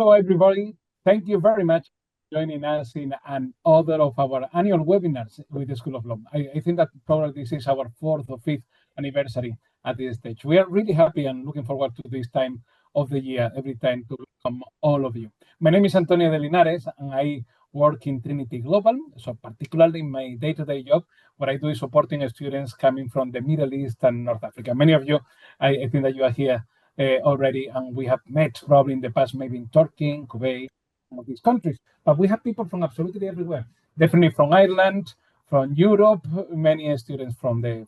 Hello, everybody. Thank you very much for joining us in another of our annual webinars with the School of Law. I think that probably this is our 4th or 5th anniversary at this stage. We are really happy and looking forward to this time of the year, every time to welcome all of you. My name is Antonio de Linares, and I work in Trinity Global. So particularly my day-to-day job, what I do is supporting students coming from the Middle East and North Africa. Many of you, I think that you are here already, and we have met probably in the past, maybe in Turkey, in Kuwait, some of these countries. But we have people from absolutely everywhere. Definitely from Ireland, from Europe, many students from the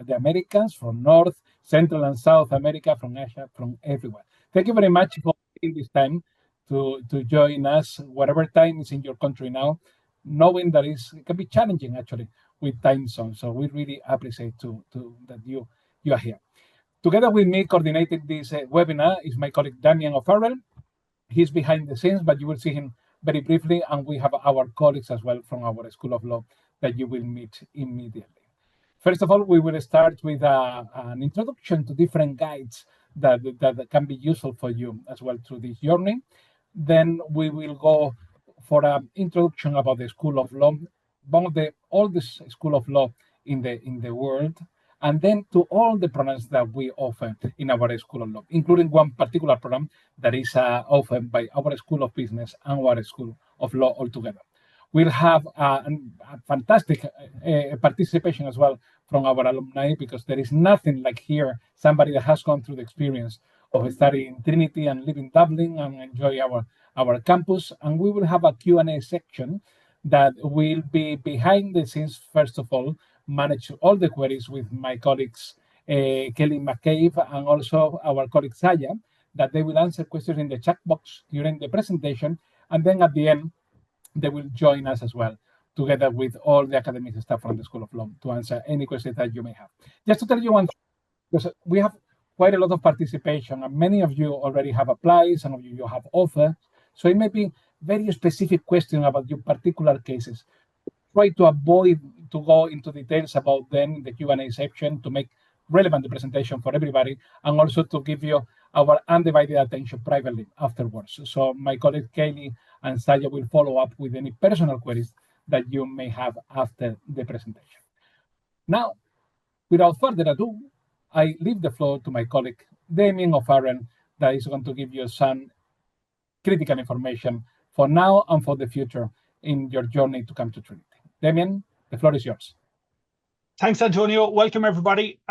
Americans, from North, Central, and South America, from Asia, from everywhere. Thank you very much for taking this time to join us, whatever time is in your country now, knowing that it can be challenging actually with time zones. So we really appreciate that you are here. Together with me coordinating this webinar is my colleague Damian O'Farrell. He's behind the scenes, but you will see him very briefly, and we have our colleagues as well from our School of Law that you will meet immediately. First of all, we will start with an introduction to different guides that can be useful for you as well through this journey. Then we will go for an introduction about the School of Law, one of the oldest School of Law in the world, and then to all the programs that we offer in our School of Law, including one particular program that is offered by our School of Business and our School of Law altogether. We'll have a fantastic participation as well from our alumni, because there is nothing like here, somebody that has gone through the experience of studying in Trinity and live in Dublin and enjoy our campus. And we will have a Q&A section that will be behind the scenes, first of all, manage all the queries with my colleagues, Kelly McCabe, and also our colleague Saya, that they will answer questions in the chat box during the presentation. And then at the end, they will join us as well, together with all the academic staff from the School of Law, to answer any questions that you may have. Just to tell you one thing, because we have quite a lot of participation, and many of you already have applied, some of you have offered. So it may be very specific questions about your particular cases. Try to avoid to go into details about them in the Q&A section to make relevant the presentation for everybody, and also to give you our undivided attention privately afterwards. So my colleague Kaylee and Saya will follow up with any personal queries that you may have after the presentation. Now, without further ado, I leave the floor to my colleague Damian O'Farrell, that is going to give you some critical information for now and for the future in your journey to come to Trinity. Damian, the floor is yours. Thanks, Antonio. Welcome, everybody.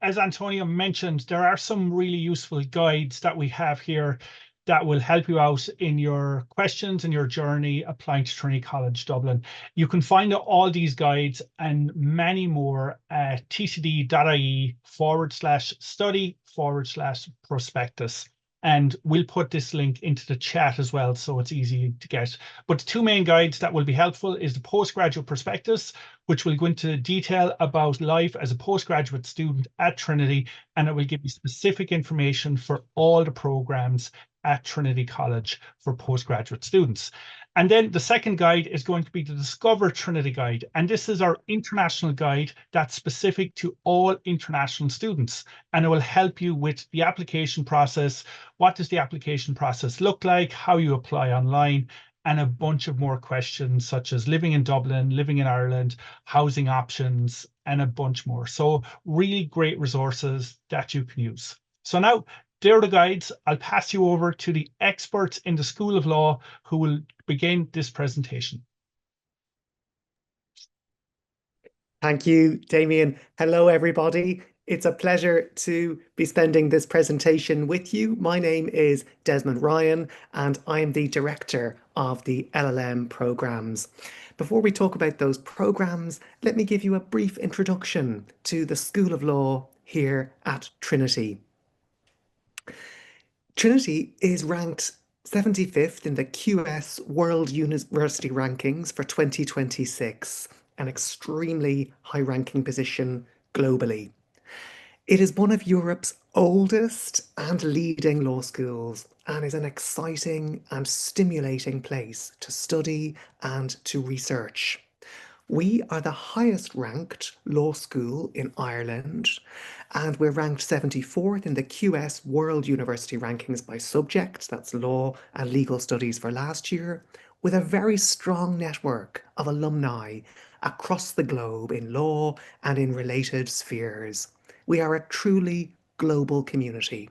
As Antonio mentioned, there are some really useful guides that we have here that will help you out in your questions and your journey applying to Trinity College Dublin. You can find all these guides and many more at tcd.ie/study/prospectus. And we'll put this link into the chat as well, so it's easy to get. But the two main guides that will be helpful is the postgraduate prospectus, which will go into detail about life as a postgraduate student at Trinity, and it will give you specific information for all the programs at Trinity College for postgraduate students. And then the second guide is going to be the Discover Trinity Guide. And this is our international guide that's specific to all international students. And it will help you with the application process. What does the application process look like? How you apply online? And a bunch of more questions, such as living in Dublin, living in Ireland, housing options, and a bunch more. So really great resources that you can use. So now, there are the guides. I'll pass you over to the experts in the School of Law who will begin this presentation. Thank you, Damian. Hello, everybody. It's a pleasure to be spending this presentation with you. My name is Desmond Ryan, and I'm the director of the LL.M programs. Before we talk about those programs, let me give you a brief introduction to the School of Law here at Trinity. Trinity is ranked 75th in the QS World University Rankings for 2026, an extremely high-ranking position globally. It is one of Europe's oldest and leading law schools, and is an exciting and stimulating place to study and to research. We are the highest ranked law school in Ireland, and we're ranked 74th in the QS World University Rankings by subject, that's law and legal studies for last year, with a very strong network of alumni across the globe in law and in related spheres. We are a truly global community.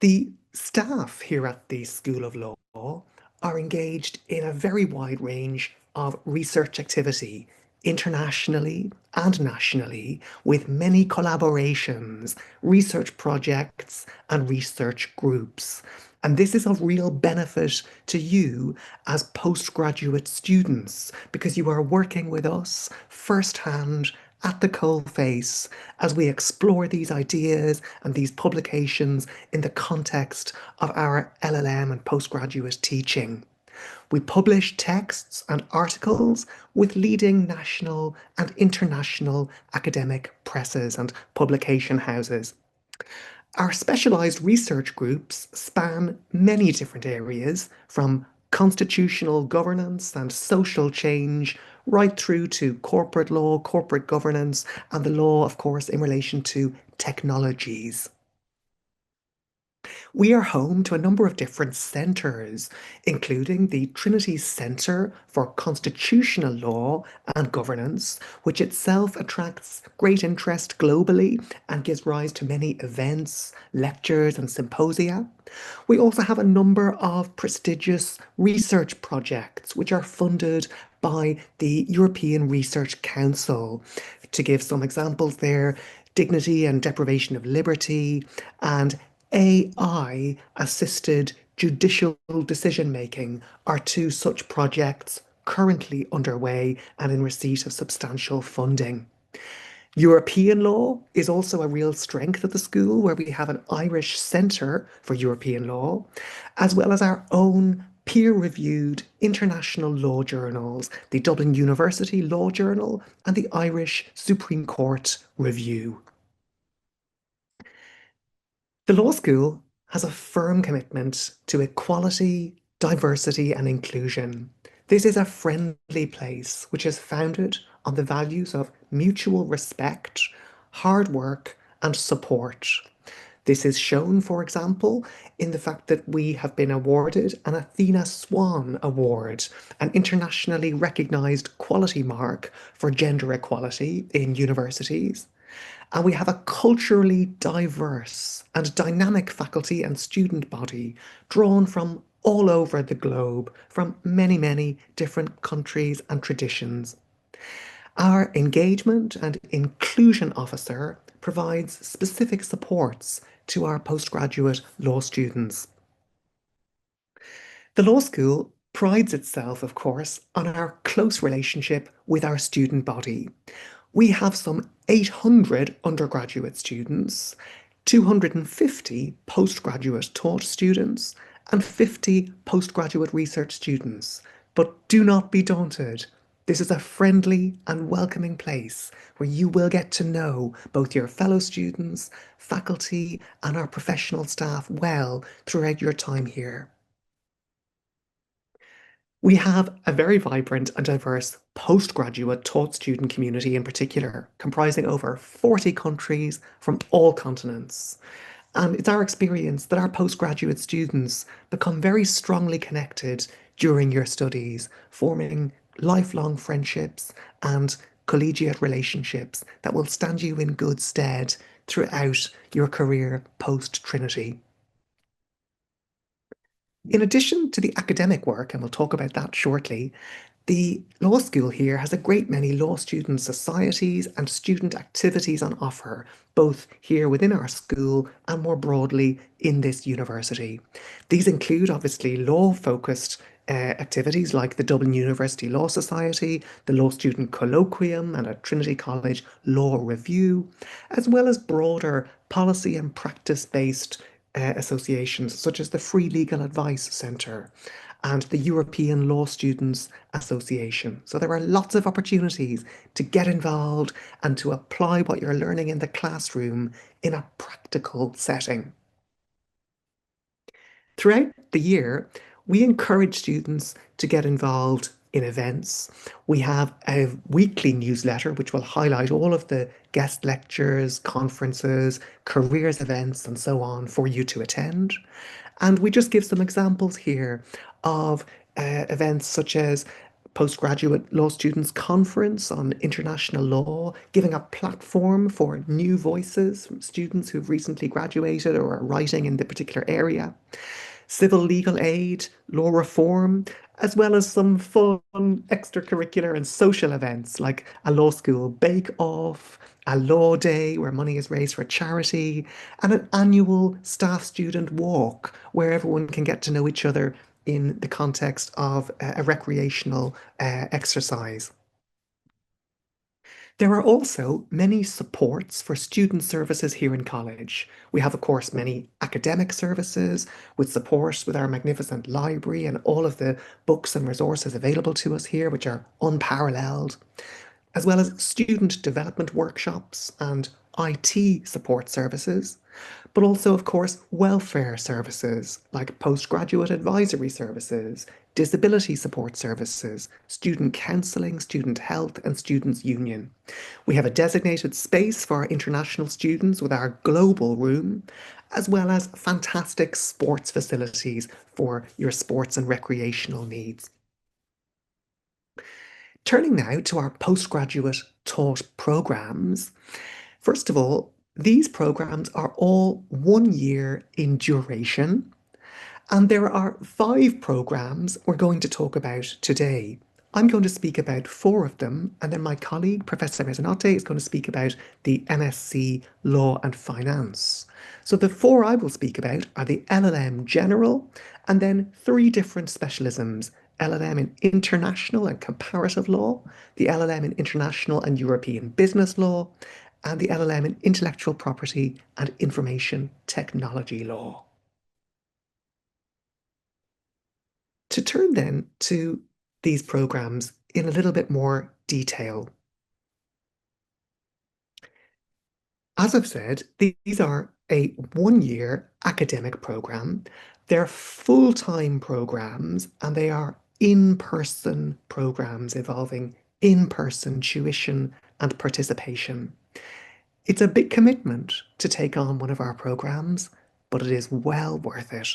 The staff here at the School of Law are engaged in a very wide range of research activity, internationally and nationally, with many collaborations, research projects, and research groups. And this is of real benefit to you as postgraduate students because you are working with us firsthand at the coalface as we explore these ideas and these publications in the context of our LL.M and postgraduate teaching. We publish texts and articles with leading national and international academic presses and publication houses. Our specialised research groups span many different areas, from constitutional governance and social change right through to corporate law, corporate governance, and the law, of course, in relation to technologies. We are home to a number of different centres, including the Trinity Centre for Constitutional Law and Governance, which itself attracts great interest globally and gives rise to many events, lectures, and symposia. We also have a number of prestigious research projects which are funded by the European Research Council. To give some examples there, dignity and deprivation of liberty, and AI assisted judicial decision making are two such projects currently underway and in receipt of substantial funding. European law is also a real strength of the school, where we have an Irish Centre for European Law, as well as our own peer-reviewed international law journals, the Dublin University Law Journal and the Irish Supreme Court Review. The law school has a firm commitment to equality, diversity, and inclusion. This is a friendly place which is founded on the values of mutual respect, hard work, and support. This is shown, for example, in the fact that we have been awarded an Athena Swan Award, an internationally recognised quality mark for gender equality in universities. And we have a culturally diverse and dynamic faculty and student body drawn from all over the globe, from many, many different countries and traditions. Our engagement and inclusion officer provides specific supports to our postgraduate law students. The law school prides itself, of course, on our close relationship with our student body. We have some 800 undergraduate students, 250 postgraduate taught students, and 50 postgraduate research students. But do not be daunted. This is a friendly and welcoming place where you will get to know both your fellow students, faculty, and our professional staff well throughout your time here. We have a very vibrant and diverse postgraduate taught student community in particular, comprising over 40 countries from all continents. And it's our experience that our postgraduate students become very strongly connected during your studies, forming lifelong friendships and collegiate relationships that will stand you in good stead throughout your career post-Trinity. In addition to the academic work, and we'll talk about that shortly, the law school here has a great many law student societies and student activities on offer, both here within our school and more broadly in this university. These include obviously law-focused activities like the Dublin University Law Society, the Law Student Colloquium, and a Trinity College Law Review, as well as broader policy and practice-based associations such as the Free Legal Advice Centre and the European Law Students Association. So there are lots of opportunities to get involved and to apply what you're learning in the classroom in a practical setting. Throughout the year, we encourage students to get involved in events. We have a weekly newsletter which will highlight all of the guest lectures, conferences, careers events, and so on for you to attend. And we just give some examples here of events such as Postgraduate Law Students Conference on International Law, giving a platform for new voices from students who've recently graduated or are writing in the particular area. Civil legal aid, law reform, as well as some fun extracurricular and social events like a law school bake-off, a law day where money is raised for charity, and an annual staff student walk where everyone can get to know each other in the context of a recreational exercise. There are also many supports for student services here in college. We have, of course, many academic services with support with our magnificent library and all of the books and resources available to us here, which are unparalleled, as well as student development workshops and IT support services, but also, of course, welfare services like postgraduate advisory services, disability support services, student counselling, student health, and students' union. We have a designated space for our international students with our global room, as well as fantastic sports facilities for your sports and recreational needs. Turning now to our postgraduate taught programs. First of all, these programs are all 1 year in duration, and there are 5 programs we're going to talk about today. I'm going to speak about 4 of them, and then my colleague, Professor Mezzanotte, is going to speak about the MSc Law and Finance. So the 4 I will speak about are the LL.M General, and then 3 different specialisms: LL.M in International and Comparative Law, the LL.M in International and European Business Law, and the LL.M in Intellectual Property and Information Technology Law. To turn then to these programs in a little bit more detail. As I've said, these are a 1 year academic program. They're full-time programs and they are in-person programs involving in-person tuition and participation. It's a big commitment to take on one of our programs, but it is well worth it.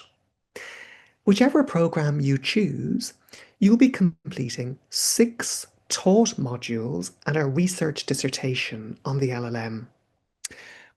Whichever program you choose, you'll be completing 6 taught modules and a research dissertation on the LL.M.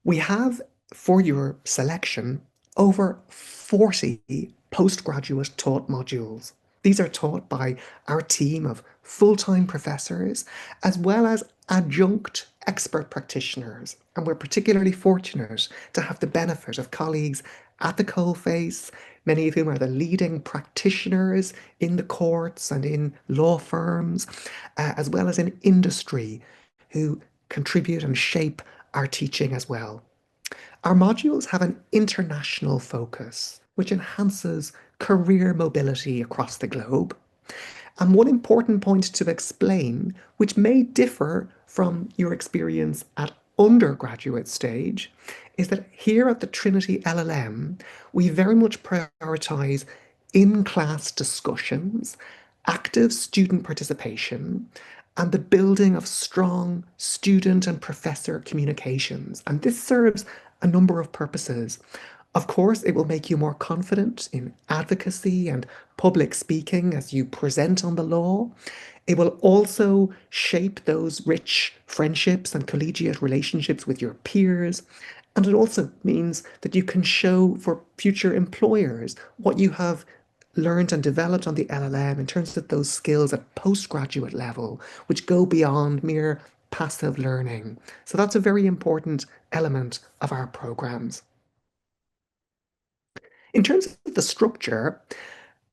We have, for your selection, over 40 postgraduate taught modules. These are taught by our team of full-time professors as well as adjunct expert practitioners. And we're particularly fortunate to have the benefit of colleagues at the coalface, many of whom are the leading practitioners in the courts and in law firms, as well as in industry, who contribute and shape our teaching as well. Our modules have an international focus, which enhances career mobility across the globe. And one important point to explain, which may differ from your experience at undergraduate stage, is that here at the Trinity LL.M, we very much prioritise in-class discussions, active student participation, and the building of strong student and professor communications. And this serves a number of purposes. Of course, it will make you more confident in advocacy and public speaking as you present on the law. It will also shape those rich friendships and collegiate relationships with your peers. And it also means that you can show for future employers what you have learned and developed on the LL.M in terms of those skills at postgraduate level, which go beyond mere passive learning. So that's a very important element of our programs. In terms of the structure,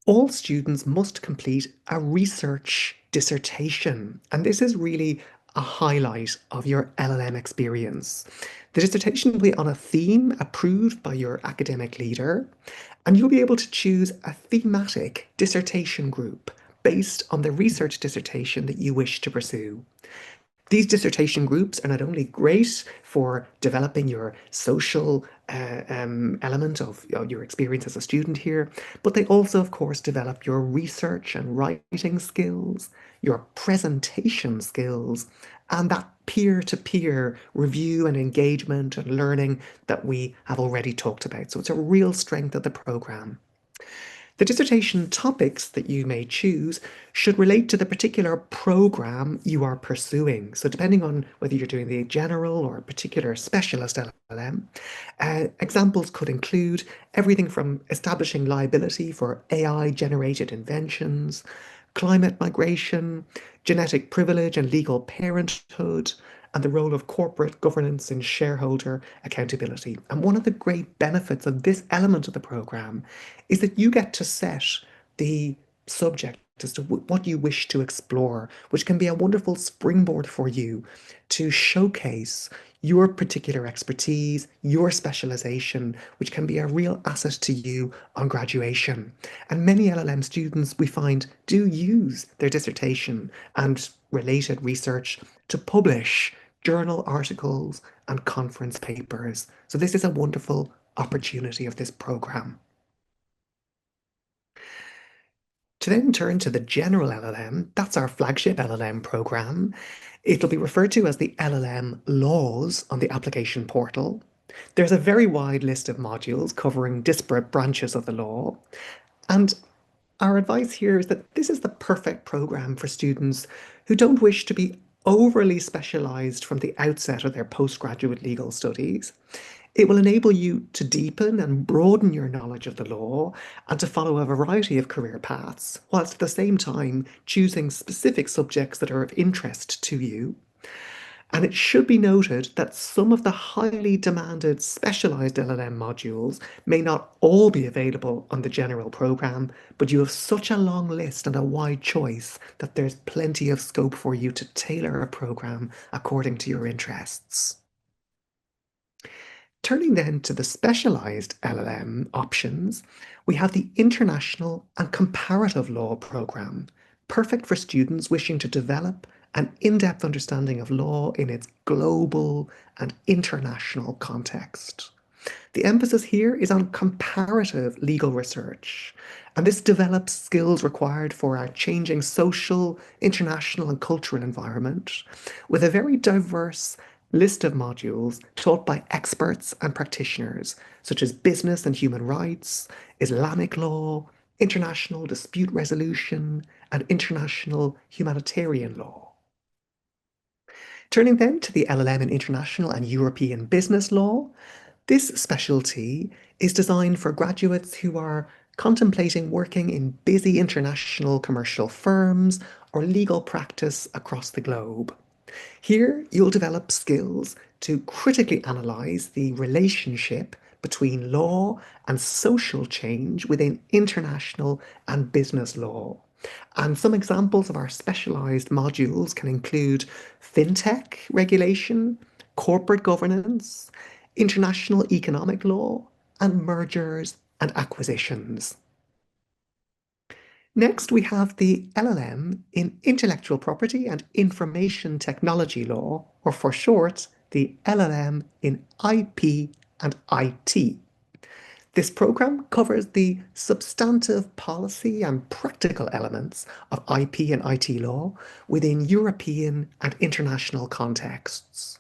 all students must complete a research dissertation, and this is really a highlight of your LL.M experience. The dissertation will be on a theme approved by your academic leader, and you'll be able to choose a thematic dissertation group based on the research dissertation that you wish to pursue. These dissertation groups are not only great for developing your social element of your experience as a student here, but they also, of course, develop your research and writing skills, your presentation skills, and that peer-to-peer review and engagement and learning that we have already talked about. So it's a real strength of the program. The dissertation topics that you may choose should relate to the particular program you are pursuing. So depending on whether you're doing the general or a particular specialist LLM, examples could include everything from establishing liability for AI-generated inventions, climate migration, genetic privilege and legal parenthood, and the role of corporate governance in shareholder accountability. And one of the great benefits of this element of the program is that you get to set the subject as to what you wish to explore, which can be a wonderful springboard for you to showcase your particular expertise, your specialization, which can be a real asset to you on graduation. And many LLM students, we find, do use their dissertation and related research to publish journal articles and conference papers. So this is a wonderful opportunity of this program. To then turn to the general LLM, that's our flagship LLM program. It'll be referred to as the LLM laws on the application portal. There's a very wide list of modules covering disparate branches of the law. And our advice here is that this is the perfect program for students who don't wish to be overly specialized from the outset of their postgraduate legal studies. It will enable you to deepen and broaden your knowledge of the law and to follow a variety of career paths, whilst at the same time choosing specific subjects that are of interest to you. And it should be noted that some of the highly demanded specialized LLM modules may not all be available on the general program, but you have such a long list and a wide choice that there's plenty of scope for you to tailor a program according to your interests. Turning then to the specialized LLM options, we have the International and Comparative Law program, perfect for students wishing to develop an in-depth understanding of law in its global and international context. The emphasis here is on comparative legal research, and this develops skills required for our changing social, international, and cultural environment with a very diverse list of modules taught by experts and practitioners, such as business and human rights, Islamic law, international dispute resolution, and international humanitarian law. Turning then to the LLM in international and European business law, this specialty is designed for graduates who are contemplating working in busy international commercial firms or legal practice across the globe. Here, you'll develop skills to critically analyze the relationship between law and social change within international and business law. And some examples of our specialized modules can include fintech regulation, corporate governance, international economic law, and mergers and acquisitions. Next, we have the LLM in Intellectual Property and Information Technology Law, or for short, the LLM in IP and IT. This program covers the substantive policy and practical elements of IP and IT law within European and international contexts.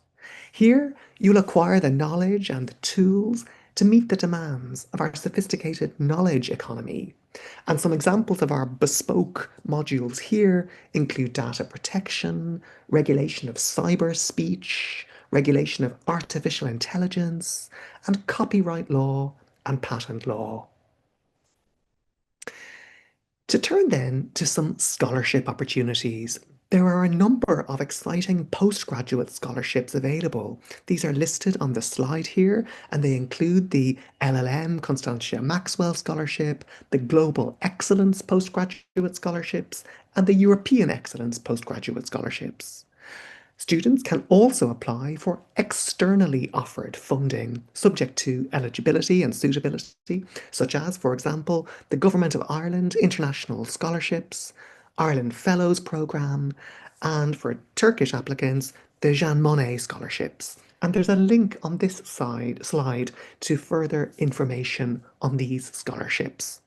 Here, you'll acquire the knowledge and the tools to meet the demands of our sophisticated knowledge economy. And some examples of our bespoke modules here include data protection, regulation of cyber speech, regulation of artificial intelligence, and copyright law and patent law. To turn then to some scholarship opportunities, there are a number of exciting postgraduate scholarships available. These are listed on the slide here, and they include the LL.M Constantia Maxwell Scholarship, the Global Excellence Postgraduate Scholarships, and the European Excellence Postgraduate Scholarships. Students can also apply for externally offered funding subject to eligibility and suitability, such as, for example, the Government of Ireland International Scholarships, Ireland Fellows Programme, and for Turkish applicants, the Jean Monnet scholarships. And there's a link on this slide to further information on these scholarships.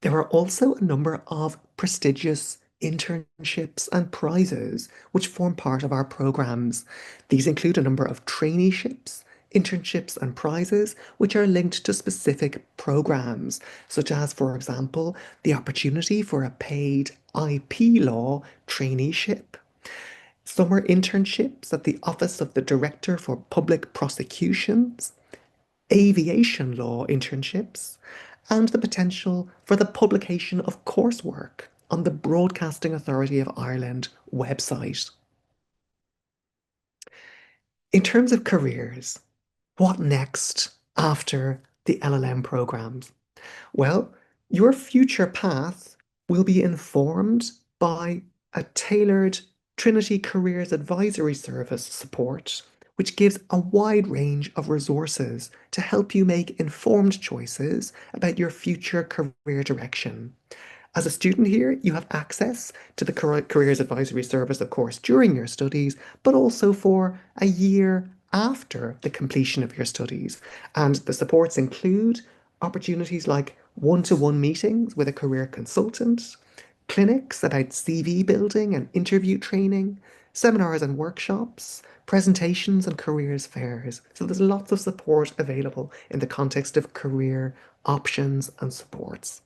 There are also a number of prestigious internships and prizes which form part of our programs. These include a number of traineeships, internships and prizes which are linked to specific programs, such as, for example, the opportunity for a paid IP law traineeship, summer internships at the Office of the Director for Public Prosecutions, aviation law internships, and the potential for the publication of coursework on the Broadcasting Authority of Ireland website. In terms of careers, what next after the LLM programs? Well, your future path will be informed by a tailored Trinity Careers Advisory Service support, which gives a wide range of resources to help you make informed choices about your future career direction. As a student here, you have access to the Careers Advisory Service, of course, during your studies, but also for a year after the completion of your studies. And the supports include opportunities like one-to-one meetings with a career consultant, clinics about CV building and interview training, seminars and workshops, presentations and careers fairs. So there's lots of support available in the context of career options and supports.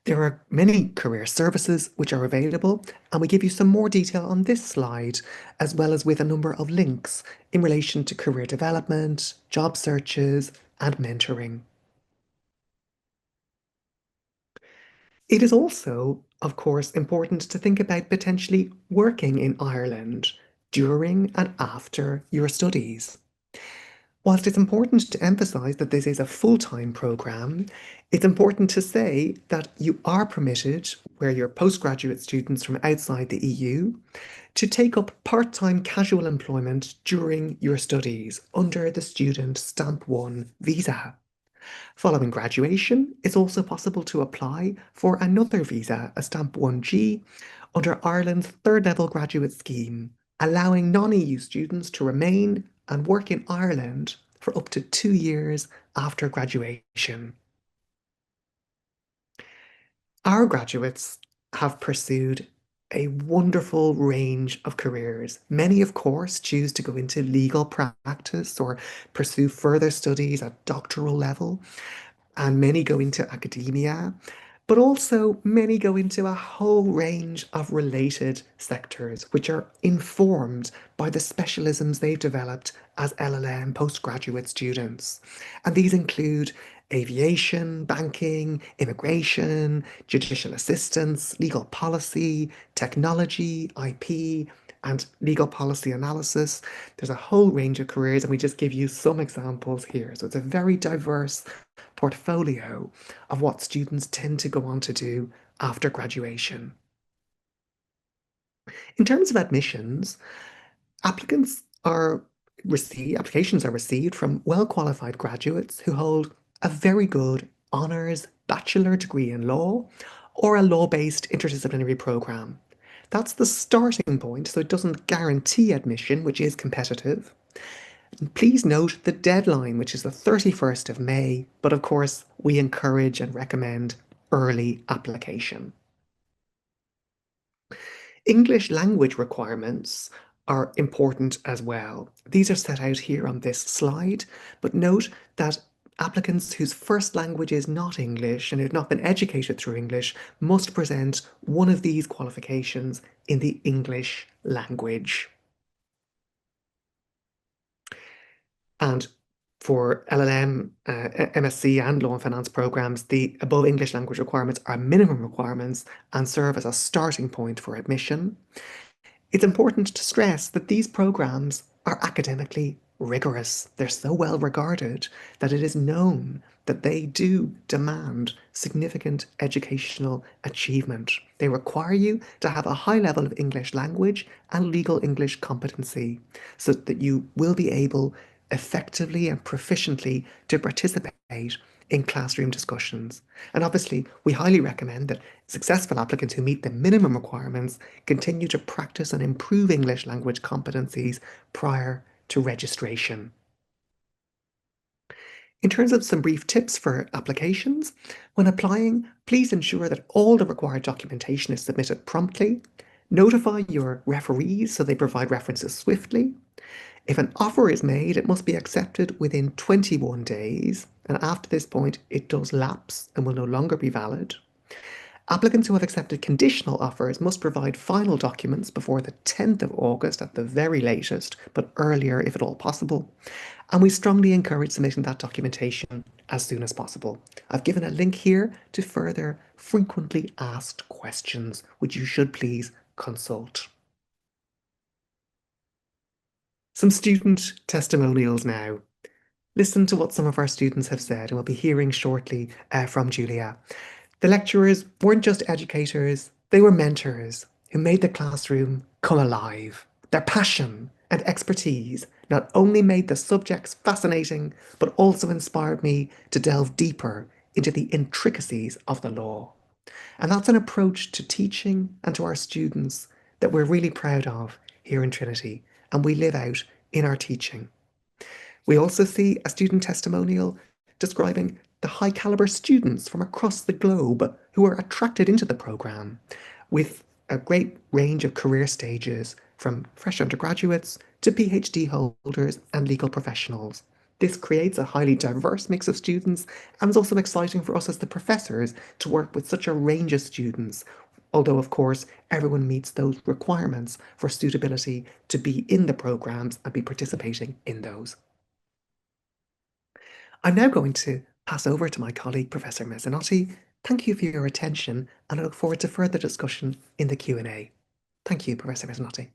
There are many career services which are available, and we give you some more detail on this slide, as well as with a number of links in relation to career development, job searches, and mentoring. It is also, of course, important to think about potentially working in Ireland during and after your studies. Whilst it's important to emphasise that this is a full-time programme, it's important to say that you are permitted, where you're postgraduate students from outside the EU, to take up part-time casual employment during your studies under the student Stamp 1 visa. Following graduation, it's also possible to apply for another visa, a Stamp 1G, under Ireland's third level graduate scheme, allowing non-EU students to remain and work in Ireland for up to 2 years after graduation. Our graduates have pursued a wonderful range of careers. Many, of course, choose to go into legal practice or pursue further studies at doctoral level, and many go into academia, but also many go into a whole range of related sectors, which are informed by the specialisms they've developed as LL.M postgraduate students. And these include aviation, banking, immigration, judicial assistance, legal policy, technology, IP, and legal policy analysis. There's a whole range of careers, and we just give you some examples here. So it's a very diverse portfolio of what students tend to go on to do after graduation. In terms of admissions, applications are received from well-qualified graduates who hold a very good honours bachelor degree in law or a law-based interdisciplinary programme. That's the starting point, so it doesn't guarantee admission, which is competitive. Please note the deadline, which is the 31st of May, but of course, we encourage and recommend early application. English language requirements are important as well. These are set out here on this slide, but note that applicants whose first language is not English and who have not been educated through English must present one of these qualifications in the English language. And for LL.M, MSc and Law and Finance programs, the above English language requirements are minimum requirements and serve as a starting point for admission. It's important to stress that these programs are academically rigorous. They're so well regarded that it is known that they do demand significant educational achievement. They require you to have a high level of English language and legal English competency so that you will be able effectively and proficiently to participate in classroom discussions. And obviously, we highly recommend that successful applicants who meet the minimum requirements continue to practice and improve English language competencies prior to registration. In terms of some brief tips for applications, when applying, please ensure that all the required documentation is submitted promptly. Notify your referees so they provide references swiftly. If an offer is made, it must be accepted within 21 days, and after this point, it does lapse and will no longer be valid. Applicants who have accepted conditional offers must provide final documents before the 10th of August at the very latest, but earlier if at all possible. And we strongly encourage submitting that documentation as soon as possible. I've given a link here to further frequently asked questions, which you should please consult. Some student testimonials now. Listen to what some of our students have said, and we'll be hearing shortly from Julia. The lecturers weren't just educators, they were mentors who made the classroom come alive. Their passion and expertise not only made the subjects fascinating, but also inspired me to delve deeper into the intricacies of the law. And that's an approach to teaching and to our students that we're really proud of here in Trinity, and we live out in our teaching. We also see a student testimonial describing the high caliber students from across the globe who are attracted into the programme, with a great range of career stages from fresh undergraduates to PhD holders and legal professionals. This creates a highly diverse mix of students, and it's also exciting for us as the professors to work with such a range of students, although of course everyone meets those requirements for suitability to be in the programmes and be participating in those. I'm now going to pass over to my colleague, Professor Mezzanotte. Thank you for your attention, and I look forward to further discussion in the Q&A. Thank you, Professor Mezzanotte.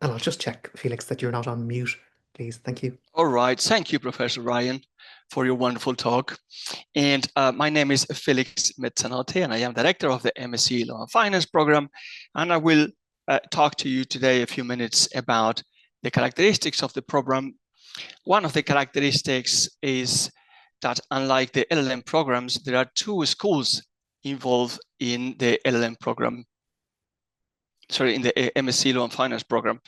And I'll just check, Felix, that you're not on mute, please. Thank you. All right. Thank you, Professor Ryan, for your wonderful talk. And my name is Felix Mezzanotte, and I am director of the MSc Law and Finance program. And I will talk to you today a few minutes about the characteristics of the program. One of the characteristics is that unlike the LL.M programs, there are two schools involved in the LL.M program. Sorry, in the MSc Law and Finance program.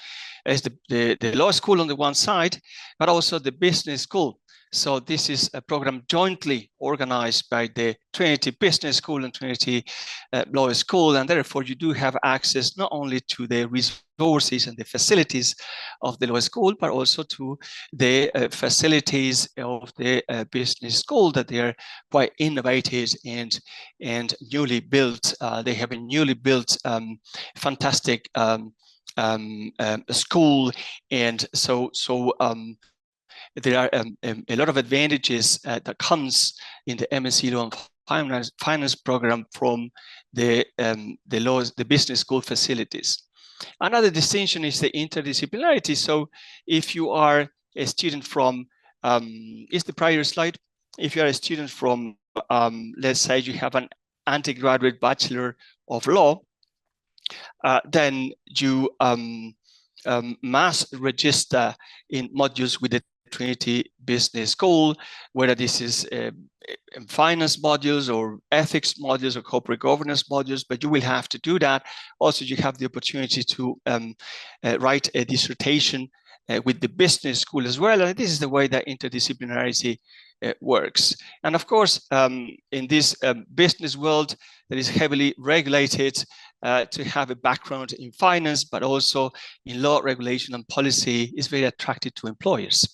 As the law school on the one side, but also the business school. So this is a program jointly organized by the Trinity Business School and Trinity Law School, and therefore you do have access not only to the resources and the facilities of the law school, but also to the facilities of the business school, that they are quite innovative and newly built. They have a newly built fantastic school, and so there are a lot of advantages that comes in the MSc Law and Finance program from the business school facilities. Another distinction is the interdisciplinarity. So if you are a student from, is the prior slide? If you are a student from, let's say you have an undergraduate Bachelor of Law, then you must register in modules with the Trinity Business School, whether this is finance modules or ethics modules or corporate governance modules, but you will have to do that. Also, you have the opportunity to write a dissertation with the business school as well. And this is the way that interdisciplinarity works. And of course, in this business world that is heavily regulated, to have a background in finance, but also in law, regulation, and policy is very attractive to employers.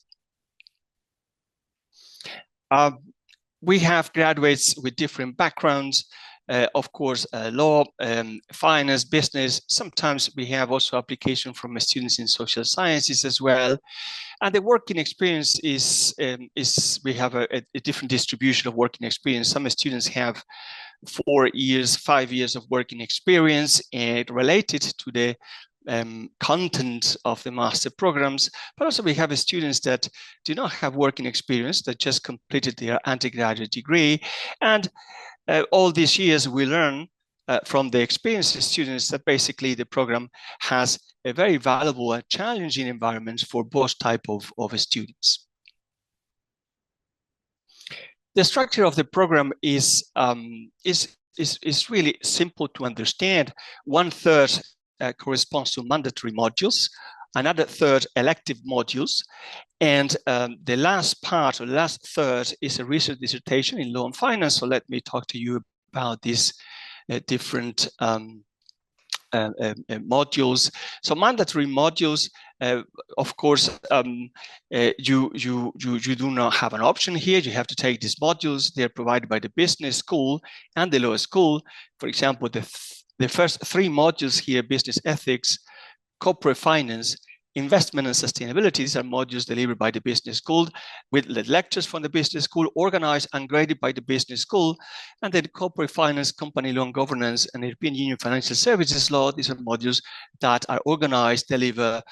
We have graduates with different backgrounds, of course, law, finance, business. Sometimes we have also application from students in social sciences as well. And the working experience is we have a different distribution of working experience. Some students have 4 years, 5 years of working experience and related to the content of the master programs, but also we have students that do not have working experience, that just completed their undergraduate degree. And all these years we learn from the experienced students that basically the program has a very valuable and challenging environment for both type of students. The structure of the program is really simple to understand. 1/3 corresponds to mandatory modules, another third elective modules, and the last part, or the last third, is a research dissertation in law and finance. So let me talk to you about these different modules. So mandatory modules, of course, you do not have an option here. You have to take these modules. They're provided by the business school and the law school. For example, the first 3 modules here: business ethics, corporate finance, investment and sustainability. These are modules delivered by the business school with lectures from the business school, organized and graded by the business school. And then corporate finance, company law and governance, and European Union financial services law. These are modules that are organized, delivered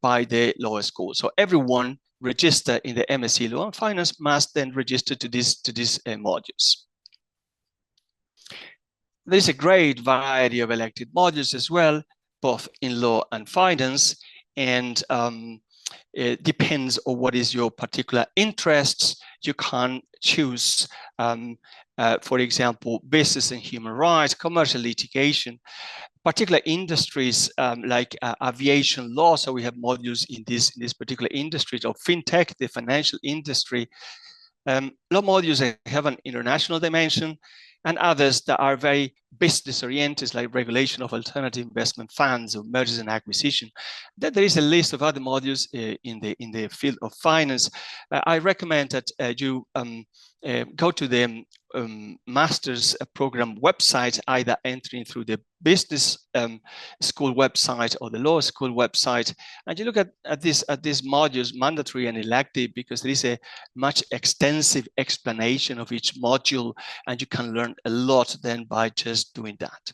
by the law school. So everyone registered in the MSc Law and Finance must then register to these modules. There's a great variety of elected modules as well, both in law and finance, and it depends on what is your particular interests. You can choose, for example, business and human rights, commercial litigation, particular industries like aviation law. So we have modules in this particular industry of fintech, the financial industry. Law modules have an international dimension, and others that are very business oriented, like regulation of alternative investment funds or mergers and acquisition. Then there is a list of other modules in the field of finance. I recommend that you go to the master's program website, either entering through the business school website or the law school website, and you look at these modules, mandatory and elective, because there is a much extensive explanation of each module, and you can learn a lot then by just doing that.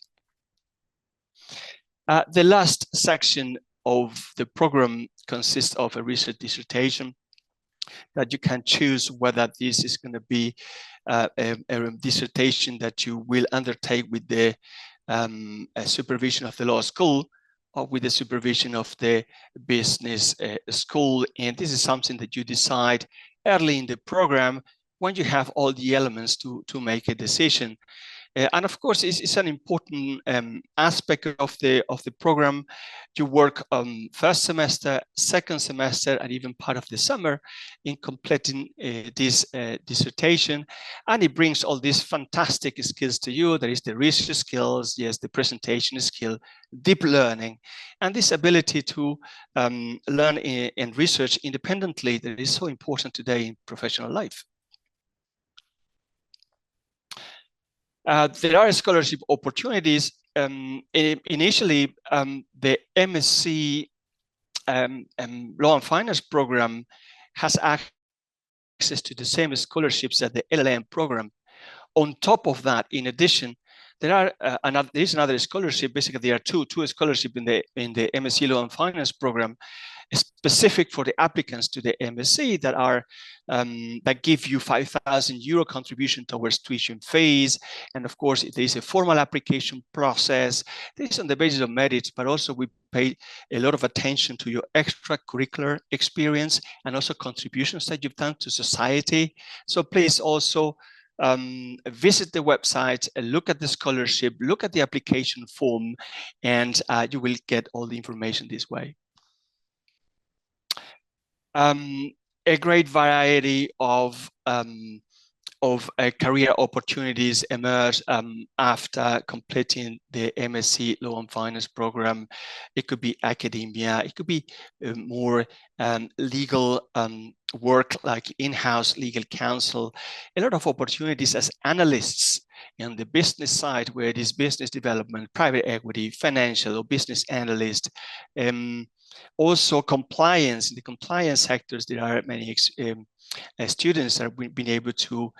The last section of the program consists of a research dissertation that you can choose whether this is going to be a dissertation that you will undertake with the supervision of the law school or with the supervision of the business school. And this is something that you decide early in the program when you have all the elements to make a decision. And of course, it's an important aspect of the program. You work first semester, second semester, and even part of the summer in completing this dissertation. And it brings all these fantastic skills to you. There is the research skills, yes, the presentation skill, deep learning, and this ability to learn and research independently that is so important today in professional life. There are scholarship opportunities. Initially, the MSc Law and Finance program has access to the same scholarships as the LL.M program. On top of that, in addition, there is another scholarship. Basically, there are two scholarships in the MSc Law and Finance program, specific for the applicants to the MSc that are that give you €5,000 contribution towards tuition fees. And of course, there is a formal application process. This is on the basis of merits, but also we pay a lot of attention to your extracurricular experience and also contributions that you've done to society. So please also visit the website, look at the scholarship, look at the application form, and you will get all the information this way. A great variety of career opportunities emerge after completing the MSc Law and Finance program. It could be academia, it could be more legal work like in-house legal counsel, a lot of opportunities as analysts on the business side, where it is business development, private equity, financial or business analyst. Also compliance, in the compliance sectors, there are many students that have been able to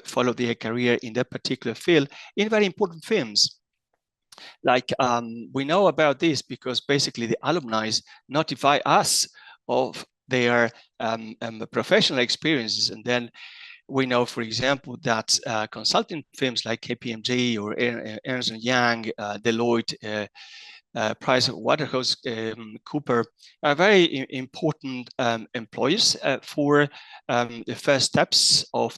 follow their career in that particular field in very important firms. Like we know about this because basically the alumni notify us of their professional experiences, and then we know, for example, that consulting firms like KPMG or Ernst & Young, Deloitte, PricewaterhouseCoopers are very important employers for the first steps of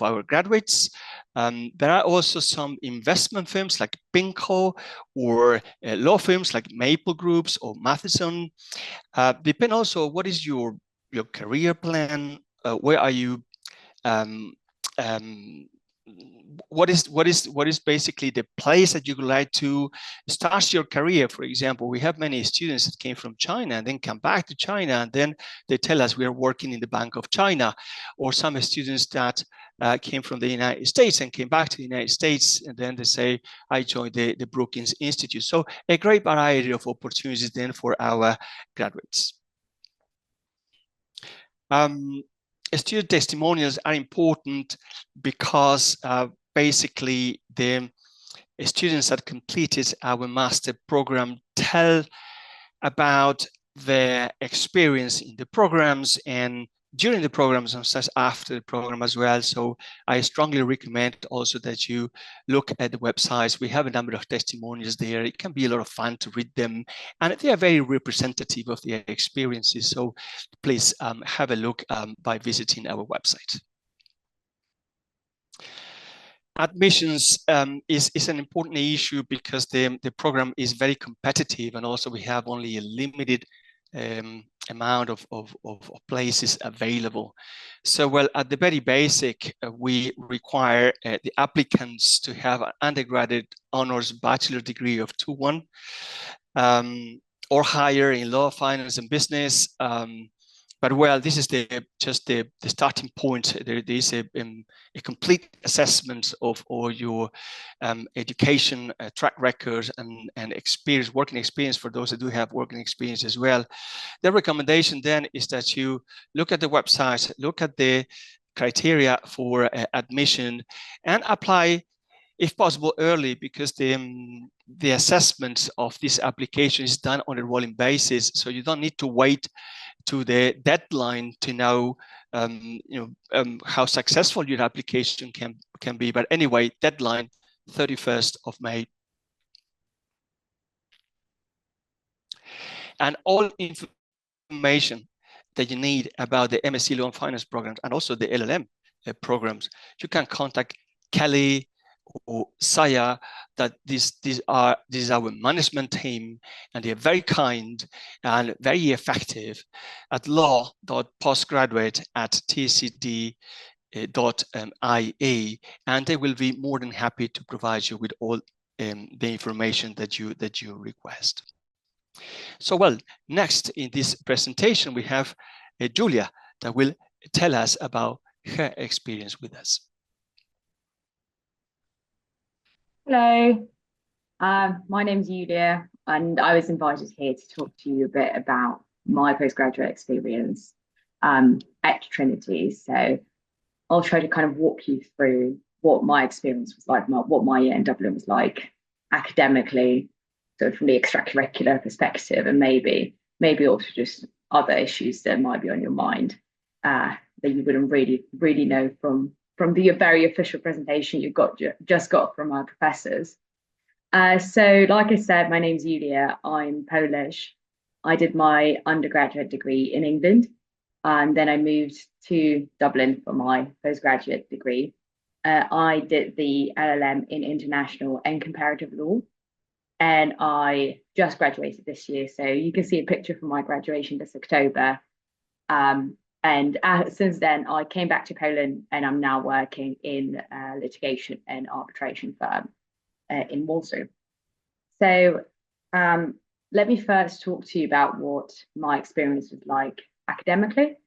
our graduates. There are also some investment firms like PIMCO, or law firms like Maple Groups or Matheson. Depend also what is your career plan, where are you, what is basically the place that you would like to start your career. For example, we have many students that came from China and then come back to China, and then they tell us we are working in the Bank of China, or some students that came from the United States and came back to the United States, and then they say, I joined the Brookings Institute. So a great variety of opportunities then for our graduates. Student testimonials are important because basically the students that completed our master program tell about their experience in the programs and during the programs and such after the program as well. So I strongly recommend also that you look at the websites. We have a number of testimonials there. It can be a lot of fun to read them, and they are very representative of their experiences. So please have a look by visiting our website. Admissions is an important issue because the program is very competitive, and also we have only a limited amount of places available. So, well, at the very basic, we require the applicants to have an undergraduate honors bachelor degree of 2-1 or higher in law, finance, and business. But well, this is just the starting point. There is a complete assessment of all your education, track record, and experience, working experience for those that do have working experience as well. The recommendation then is that you look at the website, look at the criteria for admission, and apply, if possible, early, because the assessment of this application is done on a rolling basis. So you don't need to wait to the deadline to know, how successful your application can be. But anyway, deadline 31st of May. And all information that you need about the MSc Law and Finance programs and also the LL.M programs, you can contact Kelly or Saya. That this is our management team, and they're very kind and very effective at law.postgraduate@tcd.ie, and they will be more than happy to provide you with all the information that you request. So, well, next in this presentation we have Julia that will tell us about her experience with us. Hello, my name's Julia, and I was invited here to talk to you a bit about my postgraduate experience at Trinity. So I'll try to kind of walk you through what my experience was like, what my year in Dublin was like academically, so from the extracurricular perspective, and maybe also just other issues that might be on your mind that you wouldn't really know from the very official presentation you just got from our professors. So like I said, my name's Julia, I'm Polish. I did my undergraduate degree in England, and then I moved to Dublin for my postgraduate degree. I did the LL.M in international and comparative law, and I just graduated this year. So you can see a picture from my graduation this October. And since then, I came back to Poland, and I'm now working in a litigation and arbitration firm in Warsaw. So let me first talk to you about what my experience was like academically.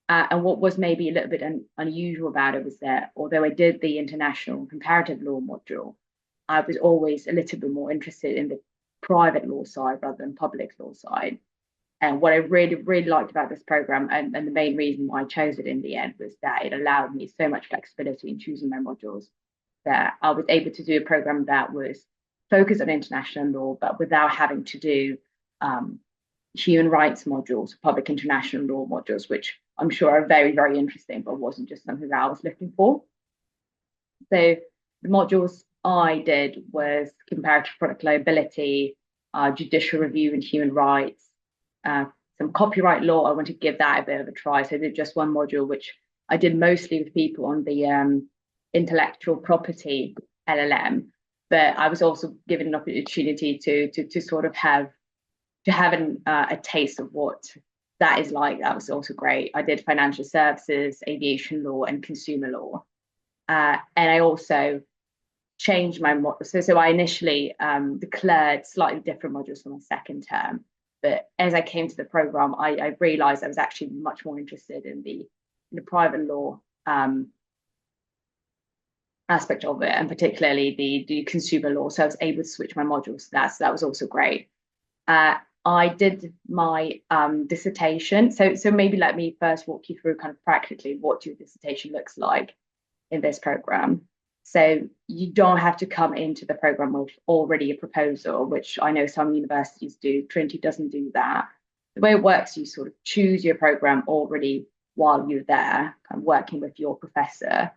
And what was maybe a little bit unusual about it was that although I did the international comparative law module, I was always a little bit more interested in the private law side rather than public law side. And what I really liked about this program, and the main reason why I chose it in the end, was that it allowed me so much flexibility in choosing my modules, that I was able to do a program that was focused on international law, but without having to do human rights modules, public international law modules, which I'm sure are very, very interesting, but wasn't just something that I was looking for. So the modules I did was comparative product liability, judicial review and human rights, some copyright law. I want to give that a bit of a try. So I did just one module, which I did mostly with people on the intellectual property LL.M, but I was also given an opportunity to sort of have a taste of what that is like. That was also great. I did financial services, aviation law, and consumer law. And I also changed my model. So I initially declared slightly different modules for my second term. But as I came to the program, I realized I was actually much more interested in the private law aspect of it, and particularly the consumer law. So I was able to switch my modules to that. So that was also great. I did my dissertation. So maybe let me first walk you through kind of practically what your dissertation looks like in this program. So you don't have to come into the program with already a proposal, which I know some universities do. Trinity doesn't do that. The way it works, you sort of choose your program already while you're there, kind of working with your professor.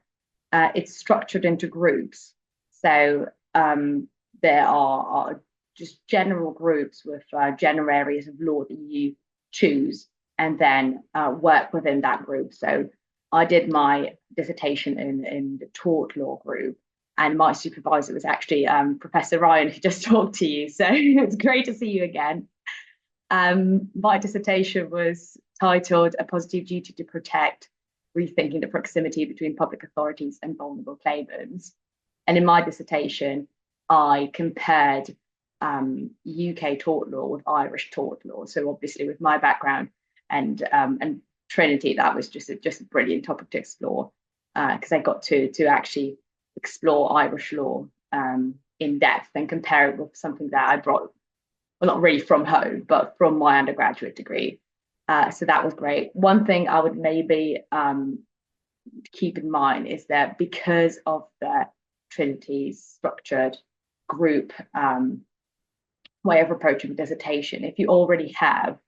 It's structured into groups. So there are just general groups with general areas of law that you choose and then work within that group. So I did my dissertation in the tort law group, and my supervisor was actually Professor Ryan, who just talked to you. So it's great to see you again. My dissertation was titled A Positive Duty to Protect, Rethinking the Proximity Between Public Authorities and Vulnerable Claimants. And in my dissertation, I compared UK tort law with Irish tort law. So obviously with my background and Trinity, that was just a brilliant topic to explore, because I got to actually explore Irish law in depth and compare it with something that I brought, well, not really from home, but from my undergraduate degree. So that was great. One thing I would maybe keep in mind is that because of the Trinity's structured group way of approaching a dissertation, if you already have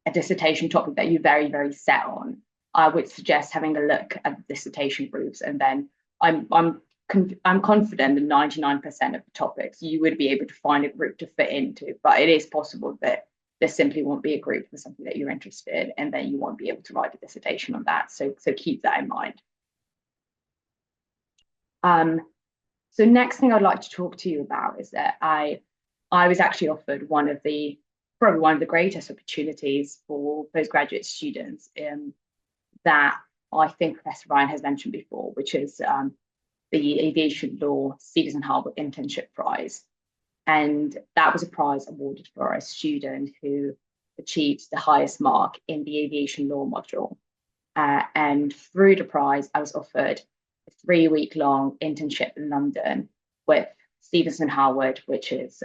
a dissertation topic that you're very, very set on, I would suggest having a look at the dissertation groups, and then I'm confident that 99% of the topics you would be able to find a group to fit into, but it is possible that there simply won't be a group for something that you're interested in, and then you won't be able to write a dissertation on that. So keep that in mind. So next thing I'd like to talk to you about is that I was actually offered probably one of the greatest opportunities for postgraduate students that I think Professor Ryan has mentioned before, which is the Aviation Law Stephenson Harwood Internship Prize. And that was a prize awarded for a student who achieved the highest mark in the aviation law module. And through the prize, I was offered a 3-week-long internship in London with Stephenson Harwood, which is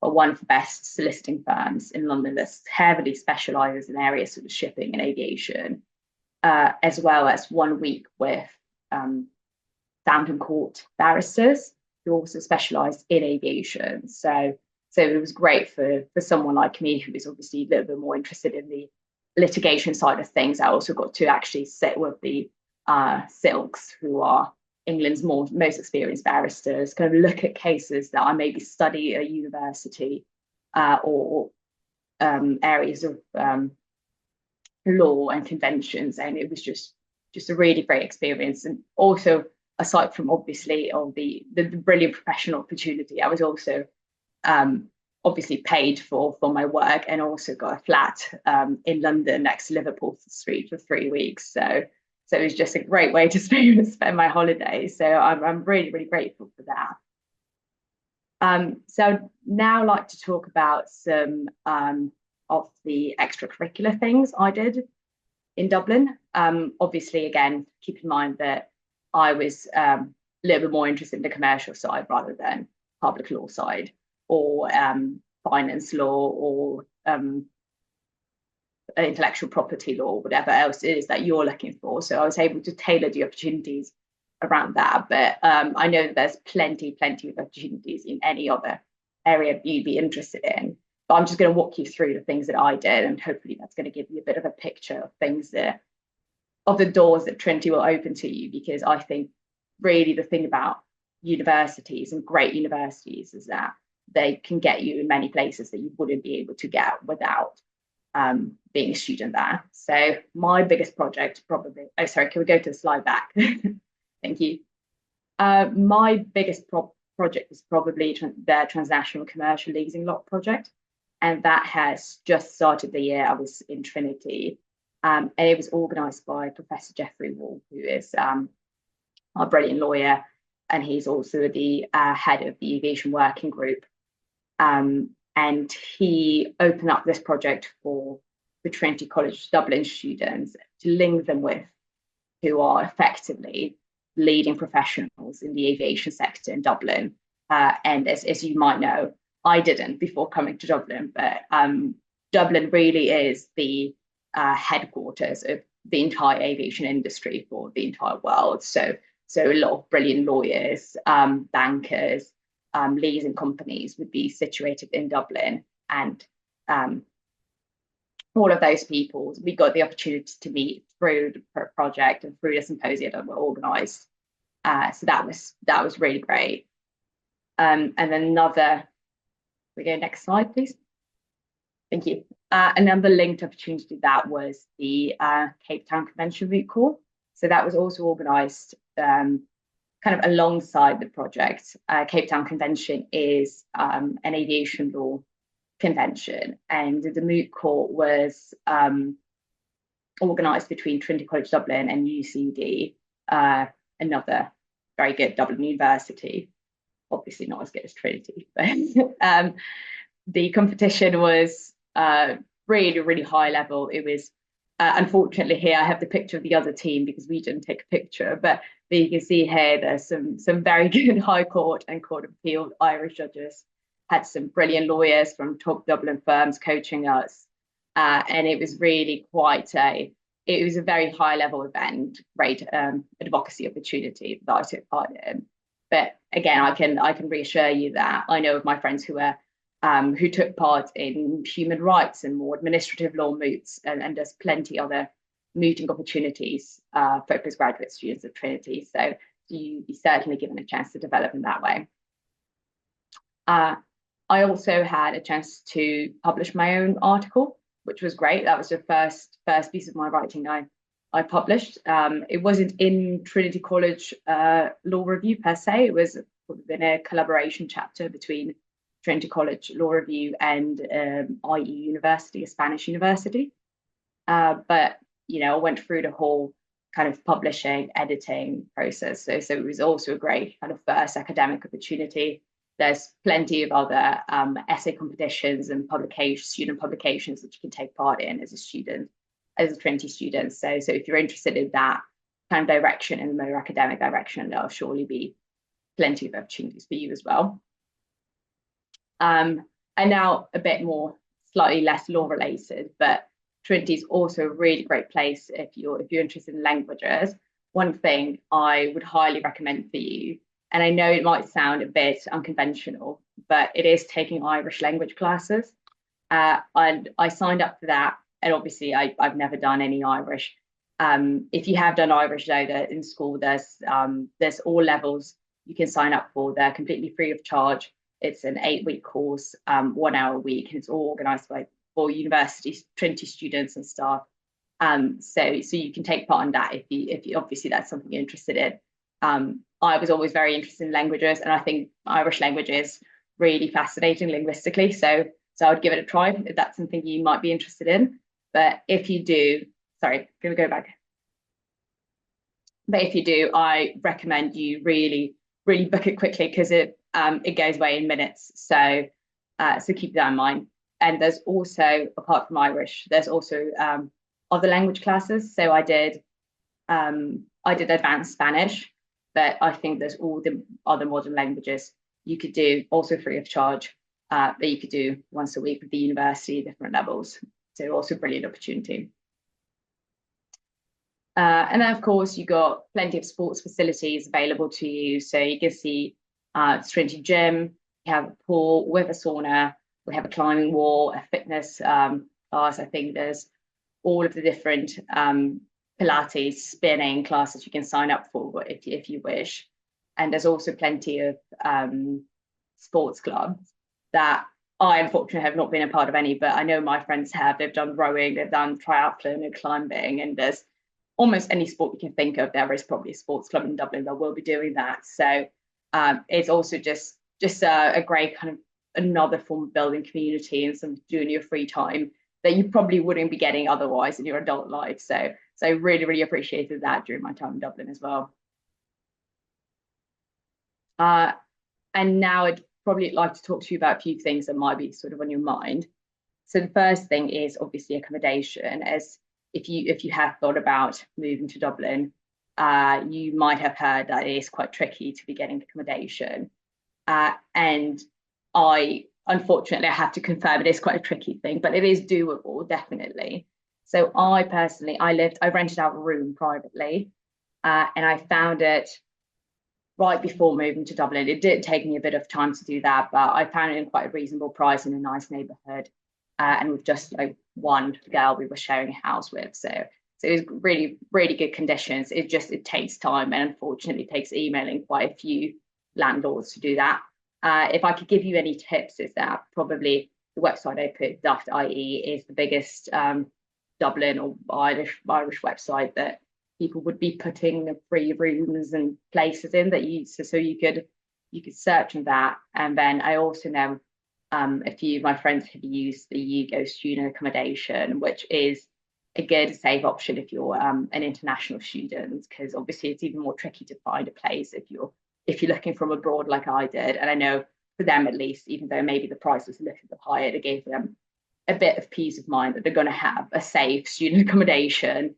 one of the best soliciting firms in London that's heavily specializes in areas of shipping and aviation, as well as 1 week with Sound Court barristers who also specialized in aviation. So it was great for someone like me who is obviously a little bit more interested in the litigation side of things. I also got to actually sit with the Silks, who are England's most experienced barristers, kind of look at cases that I maybe study at a university or areas of law and conventions, and it was just a really great experience. And also, aside from obviously all the brilliant professional opportunity, I was also obviously paid for my work, and also got a flat in London next to Liverpool Street for 3 weeks. So it was just a great way to spend my holidays. So I'm really, really grateful for that. So I'd now like to talk about some of the extracurricular things I did in Dublin. Obviously, again, keep in mind that I was a little bit more interested in the commercial side rather than public law side, or finance law, or intellectual property law, whatever else it is that you're looking for. So I was able to tailor the opportunities around that. But I know that there's plenty of opportunities in any other area you'd be interested in. But I'm just going to walk you through the things that I did, and hopefully that's going to give you a bit of a picture of things that of the doors that Trinity will open to you, because I think really the thing about universities and great universities is that they can get you in many places that you wouldn't be able to get without being a student there. So my biggest project probably, oh, sorry, can we go to the slide back? Thank you. My biggest project is probably their transnational commercial leasing lot project. And that has just started the year I was in Trinity. And it was organised by Professor Jeffrey Wall, who is a brilliant lawyer, and he's also the head of the aviation working group. And he opened up this project for the Trinity College Dublin students to link them with who are effectively leading professionals in the aviation sector in Dublin. And as you might know, I didn't before coming to Dublin, but Dublin really is the headquarters of the entire aviation industry for the entire world. So a lot of brilliant lawyers, bankers, leasing companies would be situated in Dublin, and all of those people we got the opportunity to meet through the project and through the symposia that were organised. So that was really great. And then we go next slide, please. Thank you. Another linked opportunity to that was the Cape Town Convention Route Call. So that was also organised kind of alongside the project. Cape Town Convention is an aviation law convention, and the moot court was organised between Trinity College Dublin and UCD, another very good Dublin university, obviously not as good as Trinity, but the competition was really, really high level. It was unfortunately here I have the picture of the other team because we didn't take a picture, but you can see here there's some very good High Court and Court of Appeal Irish judges, had some brilliant lawyers from top Dublin firms coaching us, and it was really it was a very high level event, great advocacy opportunity that I took part in. But again, I can reassure you that I know of my friends who took part in human rights and more administrative law moots, and there's plenty other mooting opportunities for postgraduate students at Trinity. So you'd be certainly given a chance to develop in that way. I also had a chance to publish my own article, which was great. That was the first piece of my writing I published. It wasn't in Trinity College Law Review per se. It was in a collaboration chapter between Trinity College Law Review and IE University, a Spanish university. But I went through the whole kind of publishing, editing process. So it was also a great kind of first academic opportunity. There's plenty of other essay competitions and student publications that you can take part in as a student, as a Trinity student. So if you're interested in that kind of direction, in the more academic direction, there'll surely be plenty of opportunities for you as well. And now a bit more, slightly less law related, but Trinity is also a really great place if you're interested in languages. One thing I would highly recommend for you, and I know it might sound a bit unconventional, but it is taking Irish language classes. And I signed up for that, and obviously I've never done any Irish. If you have done Irish though, in school, there's all levels you can sign up for. They're completely free of charge. It's an 8-week course, 1 hour a week, and it's all organised for university Trinity students and staff. So you can take part in that if you obviously that's something you're interested in. I was always very interested in languages, and I think Irish language is really fascinating linguistically. So I would give it a try if that's something you might be interested in. But if you do, sorry, can we go back? But if you do, I recommend you really book it quickly, because it goes away in minutes. So keep that in mind. And there's also, apart from Irish, there's also other language classes. So I did advanced Spanish, but I think there's all the other modern languages you could do also free of charge, that you could do once a week with the university, different levels. So also a brilliant opportunity. And then of course you got plenty of sports facilities available to you. So you can see Trinity Gym, you have a pool with a sauna, we have a climbing wall, a fitness class. I think there's all of the different Pilates, spinning classes you can sign up for if you wish. And there's also plenty of sports clubs that I unfortunately have not been a part of any, but I know my friends have. They've done rowing, they've done triathlon and climbing, and there's almost any sport you can think of. There is probably a sports club in Dublin that will be doing that. So it's also just a great kind of another form of building community and some doing your free time that you probably wouldn't be getting otherwise in your adult life. So really, really appreciated that during my time in Dublin as well. And now I'd probably like to talk to you about a few things that might be sort of on your mind. So the first thing is obviously accommodation. As if you have thought about moving to Dublin, you might have heard that it is quite tricky to be getting accommodation. And unfortunately, I have to confirm it is quite a tricky thing, but it is doable, definitely. So I personally, I rented out a room privately, and I found it right before moving to Dublin. It did take me a bit of time to do that, but I found it in quite a reasonable price in a nice neighborhood, and with just like one girl we were sharing a house with. So it was really, really good conditions. It takes time, and unfortunately it takes emailing quite a few landlords to do that. If I could give you any tips, is that probably the website I put, Duft.ie, is the biggest Dublin or Irish website that people would be putting free rooms and places in that so you could search on that. And then I also know a few of my friends have used the YouGo student accommodation, which is a good safe option if you're an international student, because obviously it's even more tricky to find a place if you're looking from abroad like I did. And I know for them, at least, even though maybe the price was a little bit higher, it gave them a bit of peace of mind that they're going to have a safe student accommodation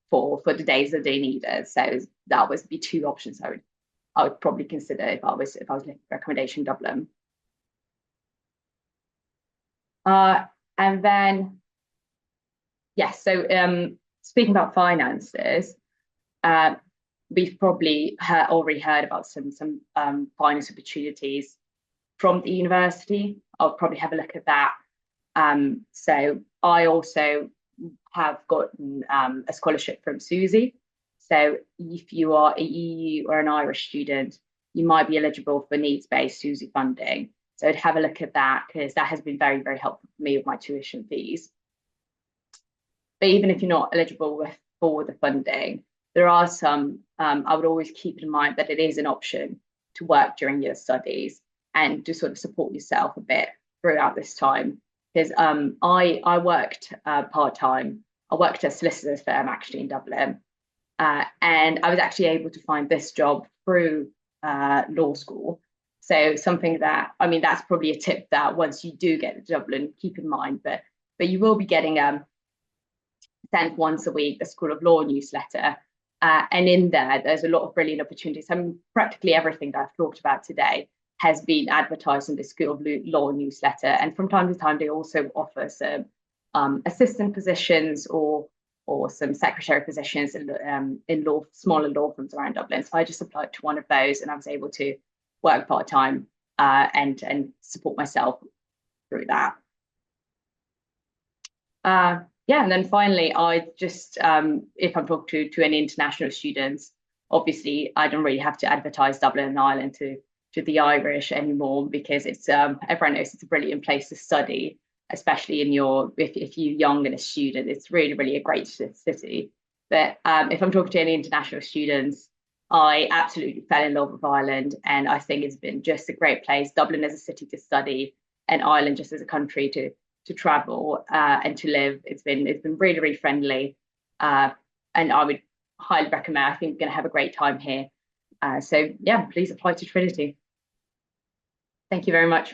for the days that they need it. So that would be two options I would probably consider if I was looking for accommodation in Dublin. And then, yes, so speaking about finances, we've probably already heard about some finance opportunities from the university. I'll probably have a look at that. So I also have gotten a scholarship from Susie. So if you are a EU or an Irish student, you might be eligible for needs-based Susie funding. So I'd have a look at that, because that has been very, very helpful for me with my tuition fees. But even if you're not eligible for the funding, there are some, I would always keep in mind that it is an option to work during your studies and to sort of support yourself a bit throughout this time. Because I worked part-time. I worked at a solicitor's firm actually in Dublin. And I was actually able to find this job through law school. So something that, I mean, that's probably a tip that once you do get to Dublin, keep in mind, but you will be getting sent once a week the School of Law newsletter. And in there's a lot of brilliant opportunities. I mean, practically everything that I've talked about today has been advertised in the School of Law newsletter. And from time to time, they also offer some assistant positions or some secretary positions in smaller law firms around Dublin. So I just applied to one of those, and I was able to work part-time and support myself through that. Yeah, and then finally, I just, if I'm talking to any international students, obviously I don't really have to advertise Dublin and Ireland to the Irish anymore, because it's everyone knows it's a brilliant place to study, especially if you're young and a student. It's really, really a great city. But if I'm talking to any international students, I absolutely fell in love with Ireland, and I think it's been just a great place. Dublin as a city to study, and Ireland just as a country to travel and to live. It's been really, really friendly, and I would highly recommend. I think you're going to have a great time here. So yeah, please apply to Trinity. Thank you very much.